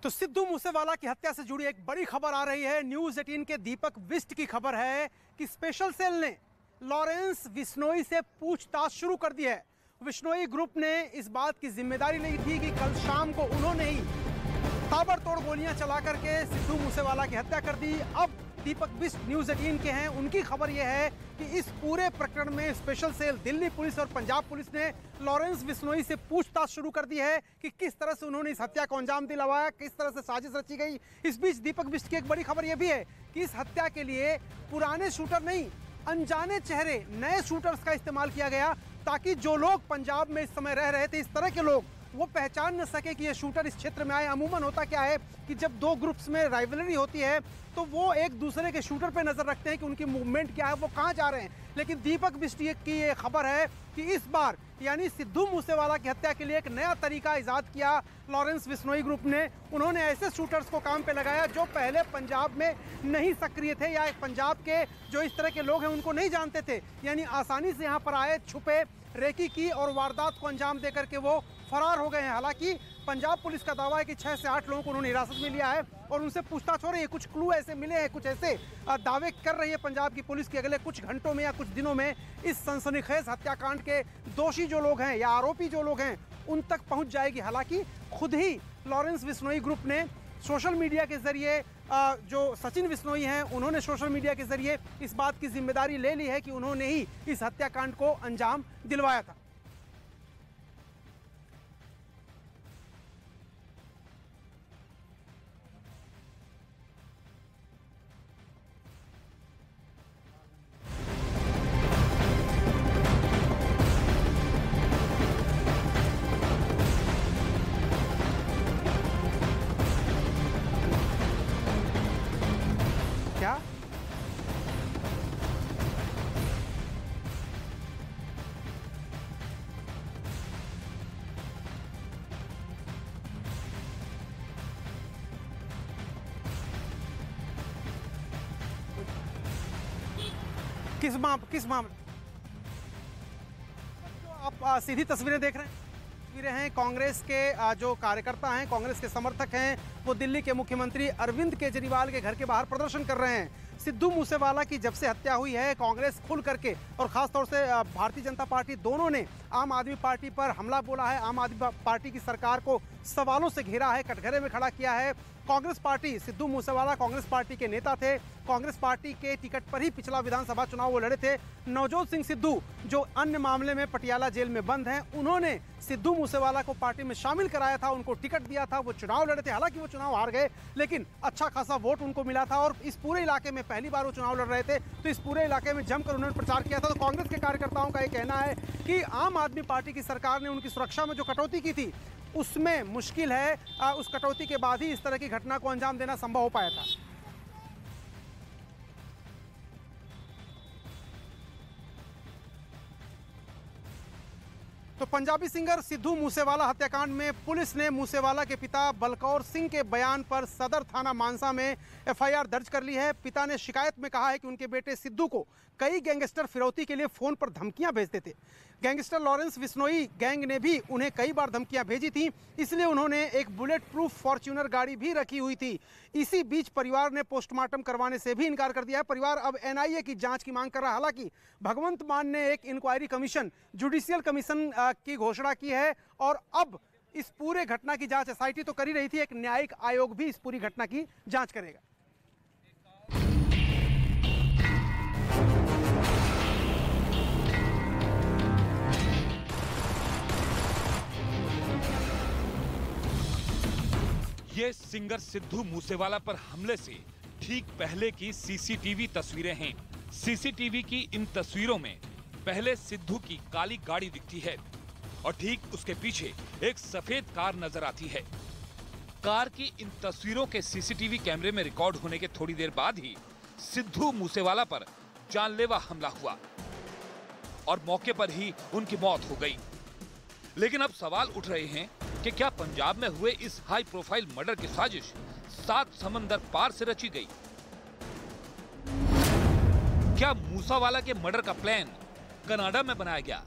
तो सिद्धू मूसेवाला की हत्या से जुड़ी एक बड़ी खबर आ रही है। न्यूज़ 18 के दीपक बिष्ट की खबर है कि स्पेशल सेल ने लॉरेंस बिश्नोई से पूछताछ शुरू कर दी है। बिश्नोई ग्रुप ने इस बात की जिम्मेदारी ली थी कि कल शाम को उन्होंने ही ताबड़तोड़ गोलियां चला करके सिद्धू मूसेवाला की हत्या कर दी। अब दीपक बिष्ट न्यूज़ 18 के हैं, उनकी खबर यह है कि इस पूरे प्रकरण में स्पेशल सेल दिल्ली पुलिस और पंजाब पुलिस ने लॉरेंस बिश्नोई से पूछताछ शुरू कर दी है कि किस तरह से उन्होंने इस हत्या को अंजाम दिलवाया, किस तरह से साजिश रची गई। इस बीच दीपक बिष्ट की एक बड़ी खबर यह भी है कि इस हत्या के लिए पुराने शूटर नहीं, अनजाने चेहरे, नए शूटर्स का इस्तेमाल किया गया, ताकि जो लोग पंजाब में इस समय रह रहे थे, इस तरह के लोग, वो पहचान न सके कि ये शूटर इस क्षेत्र में आए। अमूमन होता क्या है कि जब दो ग्रुप्स में राइवलरी होती है तो वो एक दूसरे के शूटर पे नजर रखते हैं कि उनकी मूवमेंट क्या है, वो कहाँ जा रहे हैं। लेकिन दीपक बिष्ट की ये खबर है कि इस बार यानी सिद्धू मूसेवाला की हत्या के लिए एक नया तरीका इजाद किया लॉरेंस बिश्नोई ग्रुप ने। उन्होंने ऐसे शूटर्स को काम पे लगाया जो पहले पंजाब में नहीं सक्रिय थे या पंजाब के जो इस तरह के लोग हैं उनको नहीं जानते थे, यानी आसानी से यहाँ पर आए, छुपे, रेकी की और वारदात को अंजाम देकर के वो फरार हो गए हैं। हालांकि पंजाब पुलिस का दावा है कि 6 से 8 लोगों को उन्होंने हिरासत में लिया है और उनसे पूछताछ हो रही है। कुछ क्लू ऐसे मिले हैं, कुछ ऐसे दावे कर रही है पंजाब की पुलिस की अगले कुछ घंटों में या कुछ दिनों में इस सनसनीखेज हत्याकांड के दोषी जो लोग हैं या आरोपी जो लोग हैं उन तक पहुंच जाएगी। हालांकि खुद ही लॉरेंस बिश्नोई ग्रुप ने सोशल मीडिया के जरिए, जो सचिन बिश्नोई हैं उन्होंने सोशल मीडिया के जरिए इस बात की जिम्मेदारी ले ली है कि उन्होंने ही इस हत्याकांड को अंजाम दिलवाया था। क्या किस मामले आप सीधी तस्वीरें देख रहे हैं, तस्वीरें हैं कांग्रेस के जो कार्यकर्ता हैं, कांग्रेस के समर्थक हैं, वो दिल्ली के मुख्यमंत्री अरविंद केजरीवाल के घर के बाहर प्रदर्शन कर रहे हैं। सिद्धू मूसेवाला की जब से हत्या हुई है कांग्रेस खुल करके और खासतौर से भारतीय जनता पार्टी दोनों ने आम आदमी पार्टी पर हमला बोला है, आम आदमी पार्टी की सरकार को सवालों से घेरा है, कटघरे में खड़ा किया है। कांग्रेस पार्टी, सिद्धू मूसेवाला कांग्रेस पार्टी के नेता थे, कांग्रेस पार्टी के टिकट पर ही पिछला विधानसभा चुनाव वो लड़े थे। नवजोत सिंह सिद्धू जो अन्य मामले में पटियाला जेल में बंद हैं, उन्होंने सिद्धू मूसेवाला को पार्टी में शामिल कराया था, उनको टिकट दिया था, वो चुनाव लड़े थे। हालांकि वो चुनाव हार गए लेकिन अच्छा खासा वोट उनको मिला था और इस पूरे इलाके में पहली बार वो चुनाव लड़ रहे थे, तो इस पूरे इलाके में जमकर उन्होंने प्रचार किया था। तो कांग्रेस के कार्यकर्ताओं का ये कहना है कि आम आदमी पार्टी की सरकार ने उनकी सुरक्षा में जो कटौती की थी उसमें मुश्किल है, उस कटौती के बाद ही इस तरह की घटना को अंजाम देना संभव हो पाया था। तो पंजाबी सिंगर सिद्धू मूसेवाला हत्याकांड में पुलिस ने मूसेवाला के पिता बलकौर सिंह के बयान पर सदर थाना मानसा में एफआईआर दर्ज कर ली है। पिता ने शिकायत में कहा है कि उनके बेटे सिद्धू को कई गैंगस्टर फिरौती के लिए फोन पर धमकियां भेजते थे। गैंगस्टर लॉरेंस बिश्नोई गैंग ने भी उन्हें कई बार धमकियां भेजी थी, इसलिए उन्होंने एक बुलेट प्रूफ फॉर्च्यूनर गाड़ी भी रखी हुई थी। इसी बीच परिवार ने पोस्टमार्टम करवाने से भी इनकार कर दिया है। परिवार अब एनआईए की जांच की मांग कर रहा है। हालांकि भगवंत मान ने एक इंक्वायरी कमीशन, जुडिशियल कमीशन की घोषणा की है और अब इस पूरे घटना की जांच एसआईटी तो कर ही रही थी, एक न्यायिक आयोग भी इस पूरी घटना की जांच करेगा। ये सिंगर सिद्धू मूसेवाला पर हमले से ठीक पहले की सीसीटीवी तस्वीरें हैं। सीसीटीवी की इन तस्वीरों में पहले सिद्धू की काली गाड़ी दिखती है और ठीक उसके पीछे एक सफेद कार नजर आती है। कार की इन तस्वीरों के सीसीटीवी कैमरे में रिकॉर्ड होने के थोड़ी देर बाद ही सिद्धू मूसेवाला पर जानलेवा हमला हुआ और मौके पर ही उनकी मौत हो गई। लेकिन अब सवाल उठ रहे हैं कि क्या पंजाब में हुए इस हाई प्रोफाइल मर्डर की साजिश 7 समंदर पार से रची गई? क्या मूसेवाला के मर्डर का प्लान कनाडा में बनाया गया?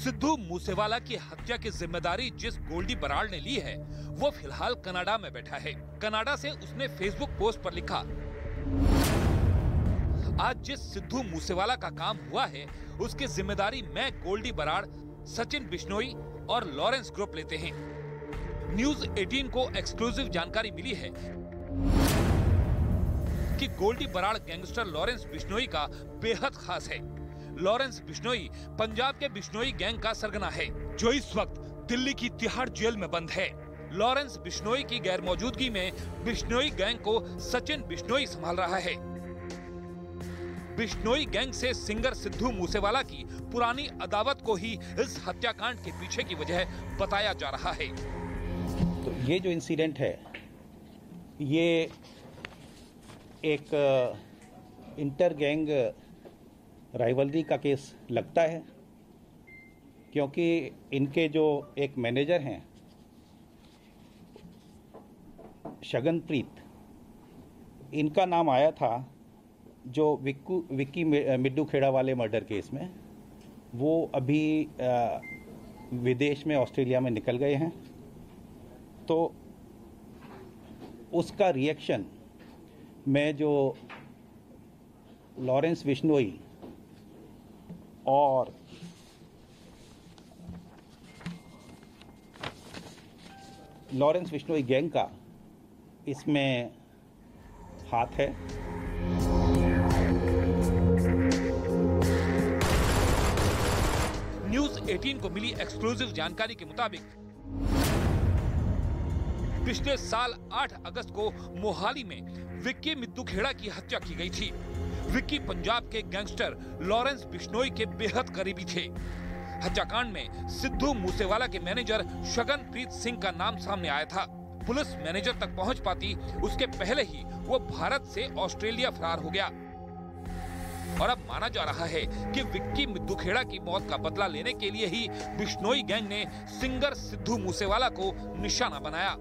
सिद्धू मूसेवाला की हत्या की जिम्मेदारी जिस गोल्डी बराड़ ने ली है, वो फिलहाल कनाडा में बैठा है। कनाडा से उसने फेसबुक पोस्ट पर लिखा, आज जिस सिद्धू मूसेवाला का काम हुआ है, उसकी जिम्मेदारी मैं, गोल्डी बराड़, सचिन बिश्नोई और लॉरेंस ग्रुप लेते हैं। न्यूज 18 को एक्सक्लूसिव जानकारी मिली है कि गोल्डी बराड़ गैंगस्टर लॉरेंस बिश्नोई का बेहद खास है। लॉरेंस बिश्नोई पंजाब के बिश्नोई गैंग का सरगना है, जो इस वक्त दिल्ली की तिहाड़ जेल में बंद है। लॉरेंस बिश्नोई की गैर मौजूदगी में बिश्नोई गैंग को सचिन बिश्नोई संभाल रहा है। बिश्नोई गैंग से सिंगर सिद्धू मूसेवाला की पुरानी अदावत को ही इस हत्याकांड के पीछे की वजह बताया जा रहा है। तो ये जो इंसिडेंट है, ये एक इंटर गैंग राइवलरी का केस लगता है, क्योंकि इनके जो एक मैनेजर हैं शगनप्रीत, इनका नाम आया था जो विक्की मिड्डू खेड़ा वाले मर्डर केस में। वो अभी विदेश में ऑस्ट्रेलिया में निकल गए हैं। तो उसका रिएक्शन मैं जो लॉरेंस बिश्नोई और लॉरेंस बिश्नोई गैंग का इसमें हाथ है। न्यूज 18 को मिली एक्सक्लूसिव जानकारी के मुताबिक पिछले साल 8 अगस्त को मोहाली में विक्की मिड्डू खेड़ा की हत्या की गई थी। विक्की पंजाब के गैंगस्टर लॉरेंस बिश्नोई के बेहद करीबी थे। हत्याकांड में सिद्धू मूसेवाला के मैनेजर शगनप्रीत सिंह का नाम सामने आया था। पुलिस मैनेजर तक पहुंच पाती उसके पहले ही वो भारत से ऑस्ट्रेलिया फरार हो गया। और अब माना जा रहा है कि विक्की मिड्डू खेड़ा की मौत का बदला लेने के लिए ही बिश्नोई गैंग ने सिंगर सिद्धू मूसेवाला को निशाना बनाया।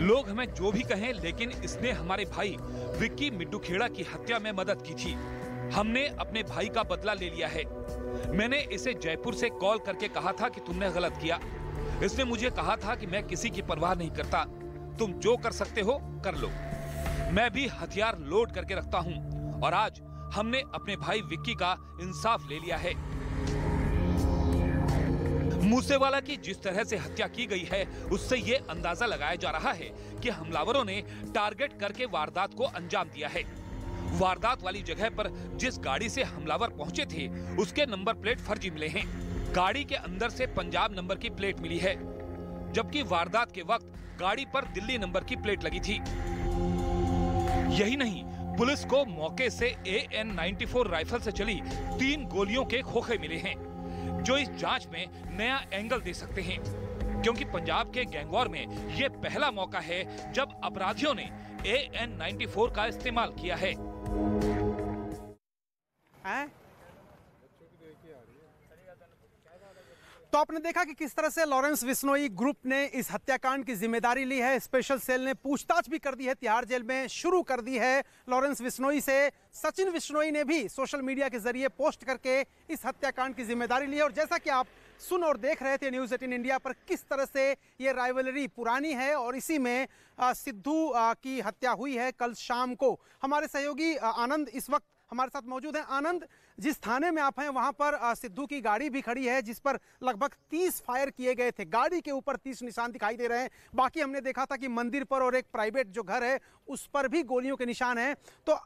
लोग हमें जो भी कहें, लेकिन इसने हमारे भाई विक्की मिड्डू खेड़ा की हत्या में मदद की थी। हमने अपने भाई का बदला ले लिया है। मैंने इसे जयपुर से कॉल करके कहा था कि तुमने गलत किया। इसने मुझे कहा था कि मैं किसी की परवाह नहीं करता, तुम जो कर सकते हो कर लो। मैं भी हथियार लोड करके रखता हूं और आज हमने अपने भाई विक्की का इंसाफ ले लिया है। मूसेवाला की जिस तरह से हत्या की गई है, उससे ये अंदाजा लगाया जा रहा है कि हमलावरों ने टारगेट करके वारदात को अंजाम दिया है। वारदात वाली जगह पर जिस गाड़ी से हमलावर पहुंचे थे, उसके नंबर प्लेट फर्जी मिले हैं। गाड़ी के अंदर से पंजाब नंबर की प्लेट मिली है, जबकि वारदात के वक्त गाड़ी पर दिल्ली नंबर की प्लेट लगी थी। यही नहीं, पुलिस को मौके से AN-94 राइफल से चली 3 गोलियों के खोखे मिले हैं, जो इस जांच में नया एंगल दे सकते हैं, क्योंकि पंजाब के गैंगवॉर में ये पहला मौका है जब अपराधियों ने AN-94 का इस्तेमाल किया है। तो आपने देखा कि किस तरह से लॉरेंस बिश्नोई ग्रुप ने इस हत्याकांड की जिम्मेदारी ली है। स्पेशल सेल ने पूछताछ भी कर दी है, तिहाड़ जेल में शुरू कर दी है लॉरेंस बिश्नोई से। सचिन बिश्नोई ने भी सोशल मीडिया के जरिए पोस्ट करके इस हत्याकांड की जिम्मेदारी ली है। और जैसा कि आप सुन और देख रहे थे न्यूज़ 18 इंडिया पर, किस तरह से ये राइवलरी पुरानी है और इसी में सिद्धू की हत्या हुई है कल शाम को। हमारे सहयोगी आनंद इस वक्त हमारे साथ मौजूद हैं। आनंद, जिस थाने में आप हैं वहां पर सिद्धू की गाड़ी भी खड़ी है, जिस पर लगभग 30 फायर किए गए थे। गाड़ी के ऊपर 30 निशान दिखाई दे रहे हैं। बाकी हमने देखा था कि मंदिर पर और एक प्राइवेट जो घर है उस पर भी गोलियों के निशान हैं। तो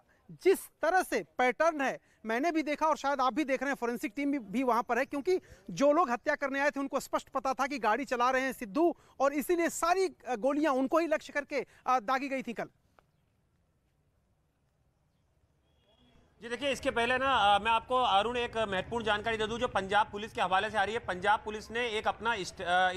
जिस तरह से पैटर्न है, मैंने भी देखा और शायद आप भी देख रहे हैं, फोरेंसिक टीम भी वहां पर है, क्योंकि जो लोग हत्या करने आए थे उनको स्पष्ट पता था कि गाड़ी चला रहे हैं सिद्धू, और इसीलिए सारी गोलियां उनको ही लक्ष्य करके दागी गई थी कल। जी देखिए, इसके पहले ना मैं आपको अरुण एक महत्वपूर्ण जानकारी दे दूं जो पंजाब पुलिस के हवाले से आ रही है। पंजाब पुलिस ने एक अपना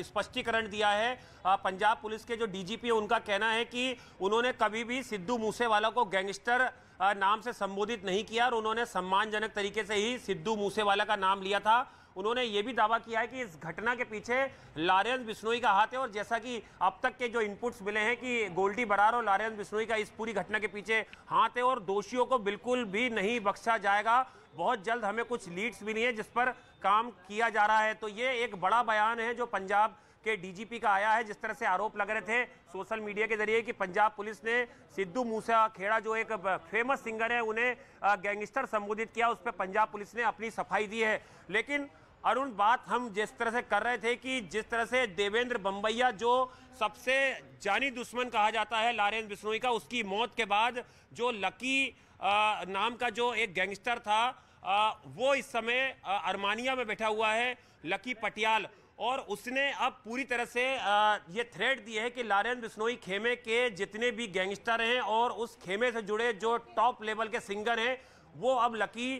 स्पष्टीकरण दिया है। पंजाब पुलिस के जो डीजीपी है उनका कहना है कि उन्होंने कभी भी सिद्धू मूसेवाला को गैंगस्टर नाम से संबोधित नहीं किया और उन्होंने सम्मानजनक तरीके से ही सिद्धू मूसेवाला का नाम लिया था। उन्होंने ये भी दावा किया है कि इस घटना के पीछे लॉरेंस बिश्नोई का हाथ है, और जैसा कि अब तक के जो इनपुट्स मिले हैं कि गोल्डी बराड़ और लॉरेंस बिश्नोई का इस पूरी घटना के पीछे हाथ है और दोषियों को बिल्कुल भी नहीं बख्शा जाएगा। बहुत जल्द हमें कुछ लीड्स मिली है जिस पर काम किया जा रहा है। तो ये एक बड़ा बयान है जो पंजाब के डीजीपी का आया है। जिस तरह से आरोप लग रहे थे सोशल मीडिया के जरिए कि पंजाब पुलिस ने सिद्धू मूसेवाला जो एक फेमस सिंगर है उन्हें गैंगस्टर संबोधित किया, उस पर पंजाब पुलिस ने अपनी सफाई दी है। लेकिन अरुण, बात हम जिस तरह से कर रहे थे कि जिस तरह से देवेंद्र बंबैया जो सबसे जानी दुश्मन कहा जाता है लॉरेंस बिश्नोई का, उसकी मौत के बाद जो लकी नाम का जो एक गैंगस्टर था वो इस समय अर्मानिया में बैठा हुआ है, लकी पटियाल, और उसने अब पूरी तरह से ये थ्रेट दी है कि लॉरेंस बिश्नोई खेमे के जितने भी गैंगस्टर हैं और उस खेमे से जुड़े जो टॉप लेवल के सिंगर हैं वो अब लकी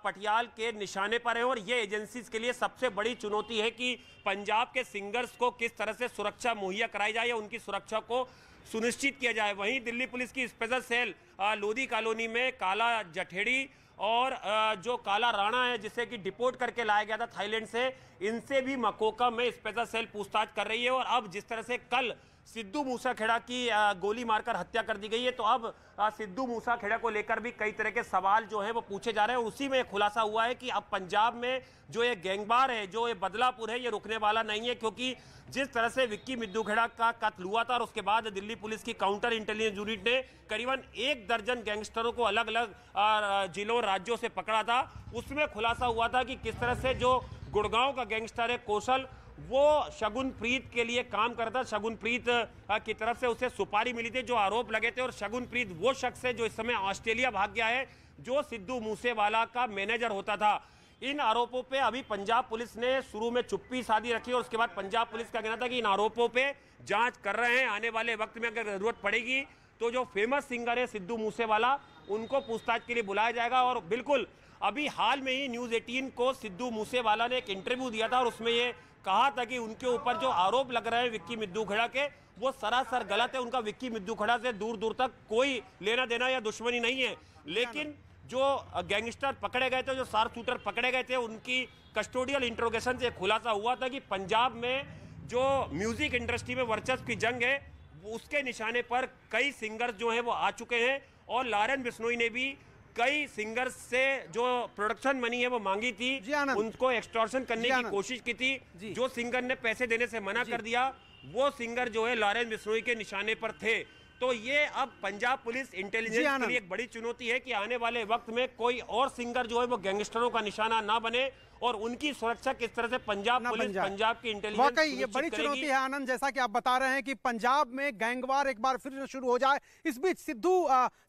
पटियाल के निशाने पर है। और ये एजेंसीज के लिए सबसे बड़ी चुनौती है कि पंजाब के सिंगर्स को किस तरह से सुरक्षा मुहैया कराई जाए या उनकी सुरक्षा को सुनिश्चित किया जाए। वहीं दिल्ली पुलिस की स्पेशल सेल लोधी कॉलोनी में काला जठेड़ी और जो काला राणा है जिसे कि डिपोर्ट करके लाया गया था थाईलैंड से, इनसे भी मकोका में स्पेशल सेल पूछताछ कर रही है। और अब जिस तरह से कल सिद्धू मूसेवाला की गोली मारकर हत्या कर दी गई है, तो अब सिद्धू मूसेवाला को लेकर भी कई तरह के सवाल जो हैं वो पूछे जा रहे हैं। उसी में खुलासा हुआ है कि अब पंजाब में जो ये गैंगवार है, जो ये बदलापुर है, ये रुकने वाला नहीं है, क्योंकि जिस तरह से विक्की मिद्दू खेड़ा का कत्ल हुआ था और उसके बाद दिल्ली पुलिस की काउंटर इंटेलिजेंस यूनिट ने करीबन 1 दर्जन गैंगस्टरों को अलग अलग जिलों राज्यों से पकड़ा था। उसमें खुलासा हुआ था कि किस तरह से जो गुड़गांव का गैंगस्टर है कौशल, वो शगुनप्रीत के लिए काम करता। शगुनप्रीत की तरफ से उसे सुपारी मिली थी, जो आरोप लगे थे। और शगुनप्रीत वो शख्स है जो इस समय ऑस्ट्रेलिया भाग गया है, जो सिद्धू मूसेवाला का मैनेजर होता था। इन आरोपों पे अभी पंजाब पुलिस ने शुरू में चुप्पी साधी रखी और उसके बाद पंजाब पुलिस का कहना था कि इन आरोपों पे जांच कर रहे हैं, आने वाले वक्त में अगर जरूरत पड़ेगी तो जो फेमस सिंगर है सिद्धू मूसेवाला, उनको पूछताछ के लिए बुलाया जाएगा। और बिल्कुल अभी हाल में ही न्यूज़ 18 को सिद्धू मूसेवाला ने एक इंटरव्यू दिया था और उसमें ये कहा था कि उनके ऊपर जो आरोप लग रहे हैं विक्की मिद्दू खेड़ा के, वो सरासर गलत है। उनका विक्की मिद्दू खेड़ा से दूर दूर तक कोई लेना देना या दुश्मनी नहीं है। लेकिन जो गैंगस्टर पकड़े गए थे, जो शार्प शूटर पकड़े गए थे, उनकी कस्टोडियल इंट्रोगेशन से खुलासा हुआ था कि पंजाब में जो म्यूजिक इंडस्ट्री में वर्चस्व की जंग है उसके निशाने पर कई सिंगर्स जो हैं वो आ चुके हैं। और लॉरेंस बिश्नोई ने भी कई सिंगर्स से जो प्रोडक्शन मनी है वो मांगी थी, उनको एक्सटॉर्शन करने की कोशिश की थी। जो सिंगर ने पैसे देने से मना कर दिया, वो सिंगर जो है लॉरेंस बिश्नोई के निशाने पर थे। तो ये अब पंजाब पुलिस इंटेलिजेंस के लिए एक बड़ी चुनौती है कि आने वाले वक्त में कोई और सिंगर जो है वो गैंगस्टरों का निशाना ना बने और उनकी सुरक्षा किस तरह से पंजाब पुलिस, पंजाब की इंटेलिजेंस वाकई ये बड़ी चुनौती है आनंद, जैसा कि आप बता रहे हैं कि पंजाब में गैंगवार एक बार फिर शुरू हो जाए। इस बीच सिद्धू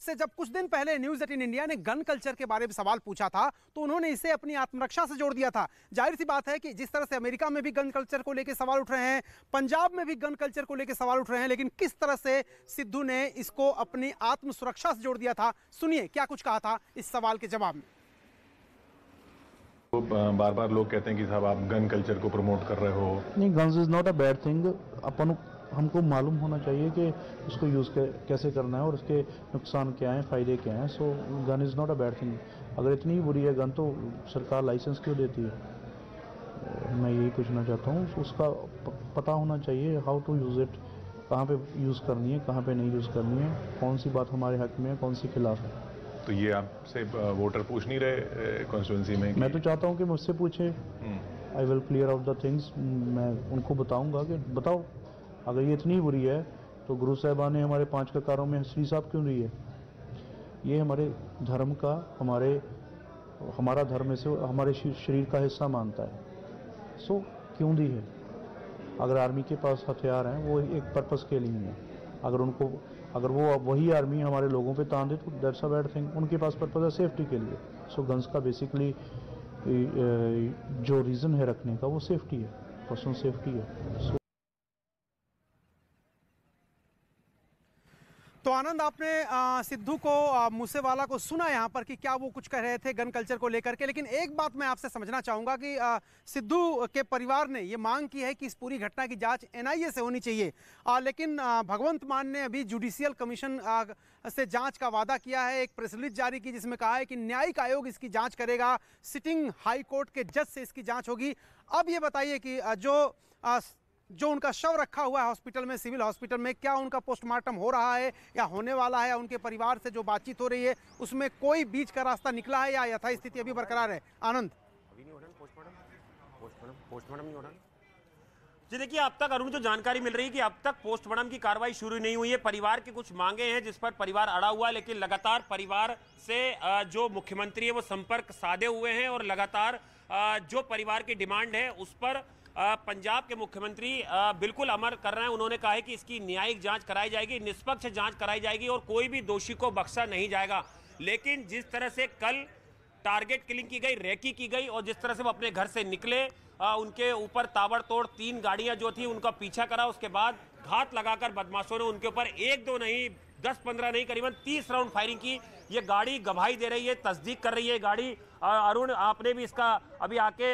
से जब कुछ दिन पहले न्यूज़ 18 इंडिया ने गन कल्चर के बारे में सवाल पूछा था तो उन्होंने इसे अपनी आत्मरक्षा से जोड़ दिया था। जाहिर सी बात है कि जिस तरह से अमेरिका में भी गन कल्चर को लेकर सवाल उठ रहे हैं, पंजाब में भी गन कल्चर को लेकर सवाल उठ रहे हैं, लेकिन किस तरह से सिद्धू ने इसको अपनी आत्म सुरक्षा से जोड़ दिया था, सुनिए क्या कुछ कहा था इस सवाल के जवाब में। बार बार लोग कहते हैं कि साहब आप गन कल्चर को प्रमोट कर रहे हो। नहीं, guns is not a bad thing. अपन हमको मालूम होना चाहिए कि उसको यूज़ कैसे करना है और उसके नुकसान क्या हैं, फ़ायदे क्या हैं। So gun is not a bad thing. अगर इतनी बुरी है गन तो सरकार लाइसेंस क्यों देती है? मैं यही पूछना चाहता हूँ। उसका पता होना चाहिए हाउ टू यूज़ इट, कहाँ पे यूज़ करनी है, कहाँ पे नहीं यूज़ करनी है, कौन सी बात हमारे हक में है, कौन सी खिलाफ है। तो ये आपसे वोटर पूछ नहीं रहे कॉन्स्टिट्यूंसी में? मैं तो चाहता हूँ कि मुझसे पूछे। I will clear out the things. मैं उनको बताऊँगा कि बताओ अगर ये इतनी बुरी है तो गुरु साहिबान ने हमारे 5 ककारों में श्री साहब क्यों दी है? ये हमारे धर्म का, हमारा धर्म से हमारे शरीर का हिस्सा मानता है। सो क्यों दी है? अगर आर्मी के पास हथियार हैं वो एक पर्पस के लिए हैं। अगर वो वही आर्मी हमारे लोगों पे तान दे तो दैट्स अ बैड थिंग। उनके पास पर्पस है सेफ्टी के लिए। सो गन्स का बेसिकली जो रीज़न है रखने का वो सेफ्टी है, पर्सनल सेफ्टी है। तो आनंद, आपने सिद्धू को, मूसेवाला को सुना यहाँ पर कि क्या वो कुछ कह रहे थे गन कल्चर को लेकर के, लेकिन एक बात मैं आपसे समझना चाहूँगा कि सिद्धू के परिवार ने ये मांग की है कि इस पूरी घटना की जांच NIA से होनी चाहिए, लेकिन भगवंत मान ने अभी जुडिशियल कमीशन से जांच का वादा किया है, एक प्रेस रिलीज जारी की जिसमें कहा है कि न्यायिक आयोग इसकी जाँच करेगा, सिटिंग हाई कोर्ट के जज से इसकी जाँच होगी। अब ये बताइए कि जो जो उनका शव रखा हुआ है हॉस्पिटल में, सिविल हॉस्पिटल में, क्या उनका पोस्टमार्टम हो रहा है या होने वाला है, उनके परिवार से जो बातचीत हो रही है उसमें कोई बीच का रास्ता निकला है या यथास्थिति अभी बरकरार है? आनंद, अभी नहीं हो रहा पोस्टमार्टम नहीं हो रहा जी। देखिए, अब तक अरुण जो जानकारी मिल रही है कि अब तक पोस्टमार्टम की कार्रवाई शुरू नहीं हुई है। परिवार की कुछ मांगे हैं जिस पर परिवार अड़ा हुआ है, लेकिन लगातार परिवार से जो मुख्यमंत्री है वो संपर्क साधे हुए हैं और लगातार जो परिवार की डिमांड है उस पर पंजाब के मुख्यमंत्री बिल्कुल अमल कर रहे हैं। उन्होंने कहा है कि इसकी न्यायिक जांच कराई जाएगी, निष्पक्ष जांच कराई जाएगी और कोई भी दोषी को बख्शा नहीं जाएगा। लेकिन जिस तरह से कल टारगेट किलिंग की गई, रेकी की गई और जिस तरह से वो अपने घर से निकले, उनके ऊपर ताबड़तोड़ 3 गाड़ियां जो थी उनका पीछा करा, उसके बाद घात लगाकर बदमाशों ने उनके ऊपर 1-2 नहीं 10-15 नहीं करीबन 30 राउंड फायरिंग की। ये गाड़ी गवाही दे रही है, तस्दीक कर रही है गाड़ी। अरुण, आपने भी इसका अभी आके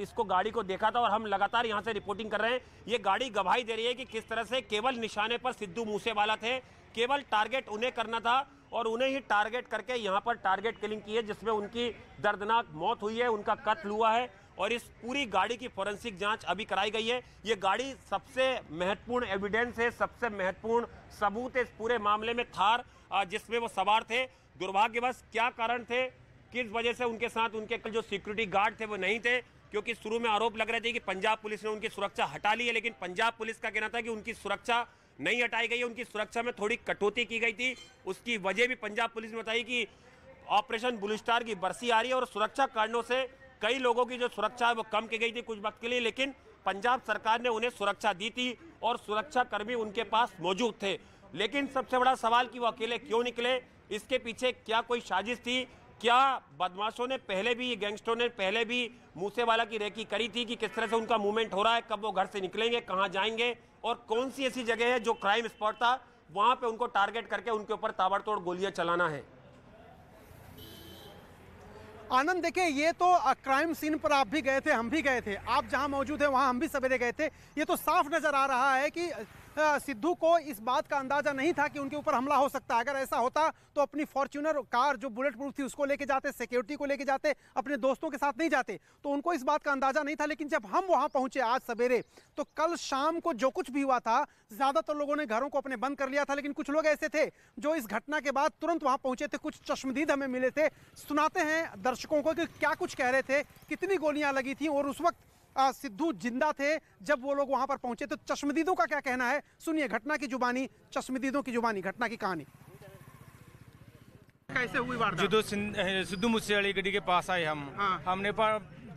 इसको गाड़ी को देखा था और हम लगातार यहाँ से रिपोर्टिंग कर रहे हैं। ये गाड़ी गवाही दे रही है कि किस तरह से केवल निशाने पर सिद्धू मूसेवाला थे, केवल टारगेट उन्हें करना था और उन्हें ही टारगेट करके यहाँ पर टारगेट किलिंग की है, जिसमें उनकी दर्दनाक मौत हुई है, उनका कत्ल हुआ है और इस पूरी गाड़ी की फोरेंसिक जांच अभी कराई गई है। ये गाड़ी सबसे महत्वपूर्ण एविडेंस है, सबसे महत्वपूर्ण सबूत है इस पूरे मामले में। थार जिसमें वो सवार थे, दुर्भाग्यवश क्या कारण थे, किस वजह से उनके साथ उनके जो सिक्योरिटी गार्ड थे वो नहीं थे, क्योंकि शुरू में आरोप लग रहे थे कि पंजाब पुलिस ने उनकी सुरक्षा हटा ली है, लेकिन पंजाब पुलिस का कहना था कि उनकी सुरक्षा नहीं हटाई गई है, उनकी सुरक्षा में थोड़ी कटौती की गई थी। उसकी वजह भी पंजाब पुलिस ने बताई कि ऑपरेशन ब्लू स्टार की बरसी आ रही है और सुरक्षा कारणों से कई लोगों की जो सुरक्षा है वो कम की गई थी कुछ वक्त के लिए, लेकिन पंजाब सरकार ने उन्हें सुरक्षा दी थी और सुरक्षा कर्मी उनके पास मौजूद थे। लेकिन सबसे बड़ा सवाल कि वो अकेले क्यों निकले, इसके पीछे क्या कोई साजिश थी, क्या बदमाशों ने पहले भी, गैंगस्टरों ने पहले भी मूसेवाला की रेकी करी थी कि किस तरह से उनका मूवमेंट हो रहा है, कब वो घर से निकलेंगे, कहां जाएंगे और कौन सी ऐसी जगह है जो क्राइम स्पॉट था वहां पे उनको टारगेट करके उनके ऊपर ताबड़तोड़ गोलियां चलाना है। आनंद, देखिए ये तो क्राइम सीन पर आप भी गए थे, हम भी गए थे, आप जहां मौजूद हैं वहां हम भी सवेरे गए थे। ये तो साफ नजर आ रहा है कि सिद्धू को इस बात का अंदाजा नहीं था कि उनके ऊपर हमला हो सकता है। अगर ऐसा होता तो अपनी फॉर्च्यूनर कार जो बुलेट प्रूफ थी उसको लेके जाते, सिक्योरिटी को लेके जाते, अपने दोस्तों के साथ नहीं जाते। तो उनको इस बात का अंदाजा नहीं था। लेकिन जब हम वहां पहुंचे आज सवेरे, तो कल शाम को जो कुछ भी हुआ था, ज्यादातर लोगों ने घरों को अपने बंद कर लिया था, लेकिन कुछ लोग ऐसे थे जो इस घटना के बाद तुरंत वहां पहुंचे थे। कुछ चश्मदीद हमें मिले थे। सुनाते हैं दर्शकों को कि क्या कुछ कह रहे थे, कितनी गोलियां लगी थी और उस वक्त सिद्धू जिंदा थे जब वो लोग वहां पर पहुंचे। तो चश्मदीदों का क्या कहना है, सुनिए घटना की जुबानी, चश्मदीदों की जुबानी, घटना की कहानी। कैसे हुई वारदात? जो सिद्धू मूसेवाले गड्डी के पास आए हम, हमने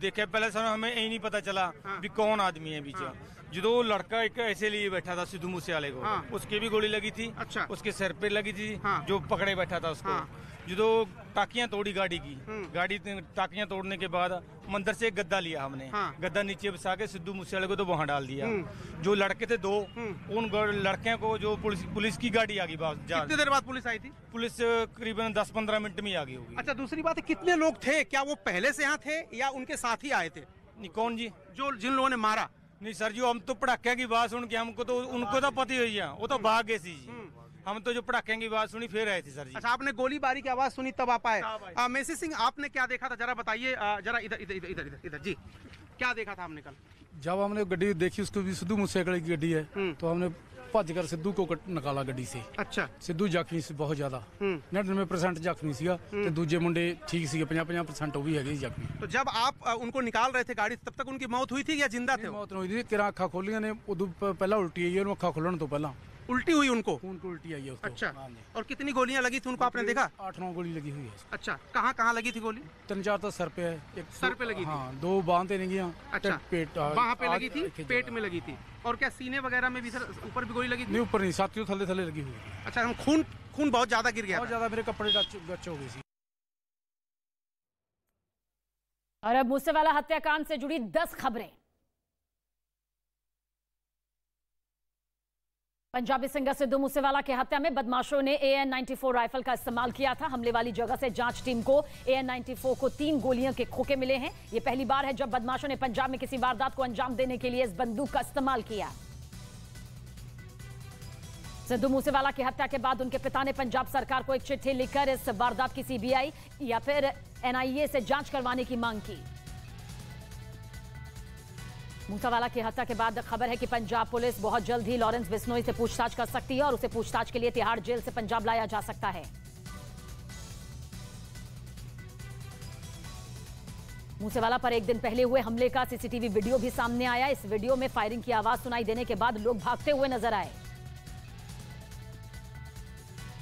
देखे पहले समय हमें यही नहीं पता चला भी कौन आदमी है बीच। जो लड़का एक ऐसे लिए बैठा था सिद्धू मूसेवाले को, उसकी भी गोली लगी थी। अच्छा। उसके सिर पे लगी थी। जो पकड़े बैठा था उसको। जो टाकियां तोड़ी गाड़ी की, गाड़ी टाकियां तोड़ने के बाद मंदिर से एक गद्दा लिया हमने। गद्दा नीचे बिछा के सिद्धू मूसेवाले को तो वहां डाल दिया। जो लड़के थे 2, उन लड़के को जो पुलिस की गाड़ी आ गई। कितनी देर बाद पुलिस आई थी? पुलिस करीबन 10-15 मिनट में ही आ गई होगी। अच्छा, दूसरी बात है, कितने लोग थे? क्या वो पहले से यहाँ थे या उनके साथ ही आए थे? कौन जी? जो जिन लोगों ने मारा? नहीं सर जी, हम तो पटाखे की बात सुन के हमको तो उनको तो पता ही है, वो तो भाग गए सी जी। हम तो जो पटाखे की बात सुनी फिर आए थे सर जी। अच्छा, आपने गोलीबारी की आवाज सुनी तब आप आए। मेसी सिंह, आपने क्या देखा था जरा बताइए। जरा इधर इधर इधर इधर इधर जी, क्या देखा था आपने कल? जब हमने गड्डी देखी, उसको भी सिद्धू मूसेवाले की गड्डी है, तो हमने भज कर सिद्धू को निकाला गड्डी से। अच्छा। सिद्धू जख्मी से बहुत ज्यादा 99% जख्मी सीगा ते दूजे मुंडे ठीक सीगे, 50-50% वो भी है जख्मी। तो जब आप उनको निकाल रहे थे गाड़ी, तब तक उनकी मौत हुई थी या जिंदा थे? मौत नहीं हुई थी, किरा अखा खोलियां ने, उदू पहला उल्टी आई है, अखा खोलने तो पहला उल्टी हुई उनको? उल्टी आई है उसको। अच्छा। और कितनी गोलियां लगी थी उनको, आपने देखा? 8-9 गोली लगी हुई है। अच्छा, कहाँ लगी थी गोली? 3-4 तो सर पे है, एक सर पे लगी थी। 2 बांह पे लगी। अच्छा, पेट वहाँ पे लगी थी, पेट में लगी थी। और क्या सीने वगैरह में भी सर, ऊपर भी गोली लगी थी? नहीं, ऊपर नहीं, साथियों थले लगी हुई। अच्छा, हम खून बहुत ज्यादा गिर गया? बहुत ज्यादा, मेरे कपड़े गच हो गई। और अब मूसेवाला हत्याकांड से जुड़ी 10 खबरें। पंजाबी सिंगर सिद्धू मूसेवाला की हत्या में बदमाशों ने AN-94 राइफल का इस्तेमाल किया था। हमले वाली जगह से जांच टीम को AN-94 को 3 गोलियों के खोखे मिले हैं। यह पहली बार है जब बदमाशों ने पंजाब में किसी वारदात को अंजाम देने के लिए इस बंदूक का इस्तेमाल किया। सिद्धू मूसेवाला की हत्या के बाद उनके पिता ने पंजाब सरकार को एक चिट्ठी लिखकर इस वारदात की CBI या फिर NIA से जांच करवाने की मांग की। मूसेवाला की हत्या के बाद खबर है कि पंजाब पुलिस बहुत जल्द ही लॉरेंस बिश्नोई से पूछताछ कर सकती है और उसे पूछताछ के लिए तिहाड़ जेल से पंजाब लाया जा सकता है। मूसेवाला पर एक दिन पहले हुए हमले का सीसीटीवी वीडियो भी सामने आया। इस वीडियो में फायरिंग की आवाज सुनाई देने के बाद लोग भागते हुए नजर आए।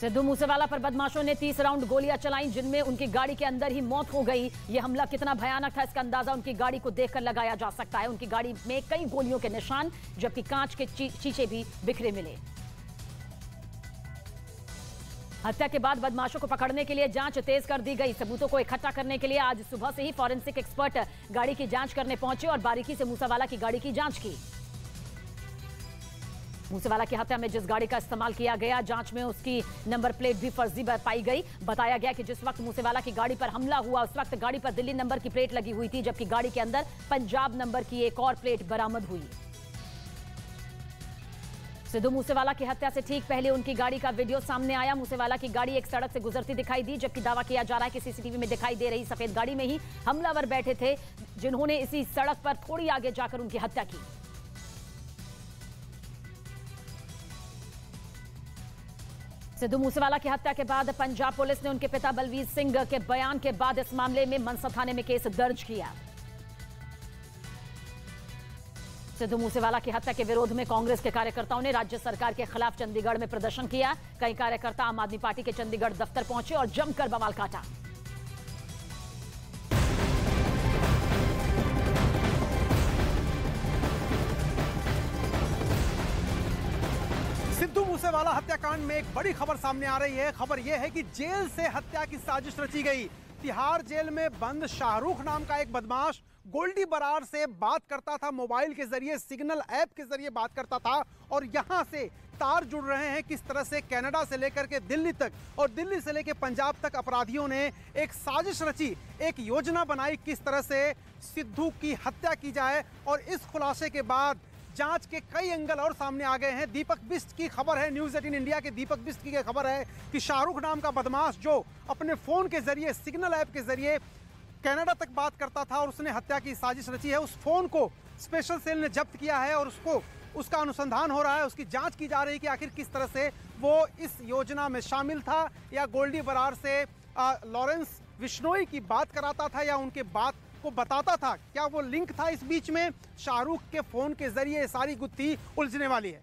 सिद्धू मूसेवाला पर बदमाशों ने 30 राउंड गोलियां चलाई, जिनमें उनकी गाड़ी के अंदर ही मौत हो गई। यह हमला कितना भयानक था इसका अंदाजा उनकी गाड़ी को देखकर लगाया जा सकता है। उनकी गाड़ी में कई गोलियों के निशान, जबकि कांच के शीशे भी बिखरे मिले। हत्या के बाद बदमाशों को पकड़ने के लिए जांच तेज कर दी गई। सबूतों को इकट्ठा करने के लिए आज सुबह से ही फॉरेंसिक एक्सपर्ट गाड़ी की जांच करने पहुंचे और बारीकी से मूसेवाला की गाड़ी की जांच की। मूसेवाला की हत्या में जिस गाड़ी का इस्तेमाल किया गया, जांच में उसकी नंबर प्लेट भी फर्जी पाई गई। बताया गया कि जिस वक्त मूसेवाला की गाड़ी पर हमला हुआ उस वक्त गाड़ी पर दिल्ली नंबर की प्लेट लगी हुई थी, जबकि गाड़ी के अंदर पंजाब नंबर की एक और प्लेट बरामद हुई। सिद्धू मूसेवाला की हत्या से ठीक पहले उनकी गाड़ी का वीडियो सामने आया। मूसेवाला की गाड़ी एक सड़क से गुजरती दिखाई दी, जबकि दावा किया जा रहा है कि सीसीटीवी में दिखाई दे रही सफेद गाड़ी में ही हमलावर बैठे थे, जिन्होंने इसी सड़क पर थोड़ी आगे जाकर उनकी हत्या की। सिद्धू मूसेवाला की हत्या के बाद पंजाब पुलिस ने उनके पिता बलवीर सिंह के बयान के बाद इस मामले में मनसा थाने में केस दर्ज किया। सिद्धू मूसेवाला की हत्या के विरोध में कांग्रेस के कार्यकर्ताओं ने राज्य सरकार के खिलाफ चंडीगढ़ में प्रदर्शन किया। कई कार्यकर्ता आम आदमी पार्टी के चंडीगढ़ दफ्तर पहुंचे और जमकर बवाल काटा। सिद्धू मूसेवाला हत्याकांड में एक बड़ी खबर सामने आ रही है। खबर यह है कि जेल से हत्या की साजिश रची गई। तिहाड़ जेल में बंद शाहरुख नाम का एक बदमाश गोल्डी बरार से बात करता था, मोबाइल के जरिए, सिग्नल ऐप के जरिए बात करता था और यहां से तार जुड़ रहे हैं किस तरह से कनाडा से लेकर के दिल्ली तक और दिल्ली से लेकर पंजाब तक अपराधियों ने एक साजिश रची, एक योजना बनाई किस तरह से सिद्धू की हत्या की जाए। और इस खुलासे के बाद जांच के कई एंगल और सामने आ गए हैं। दीपक बिष्ट की खबर है, न्यूज़ 18 इंडिया के दीपक बिष्ट की खबर है कि शाहरुख नाम का बदमाश जो अपने फोन के जरिए, सिग्नल ऐप के जरिए कनाडा तक बात करता था और उसने हत्या की साजिश रची है। उस फोन को स्पेशल सेल ने जब्त किया है और उसका अनुसंधान हो रहा है, उसकी जांच की जा रही है कि आखिर किस तरह से वो इस योजना में शामिल था या गोल्डी बरार से लॉरेंस बिश्नोई की बात कराता था या उनके बात को बताता था। क्या वो लिंक था इस बीच में? शाहरुख के फोन के जरिए सारी गुत्थी उलझने वाली है।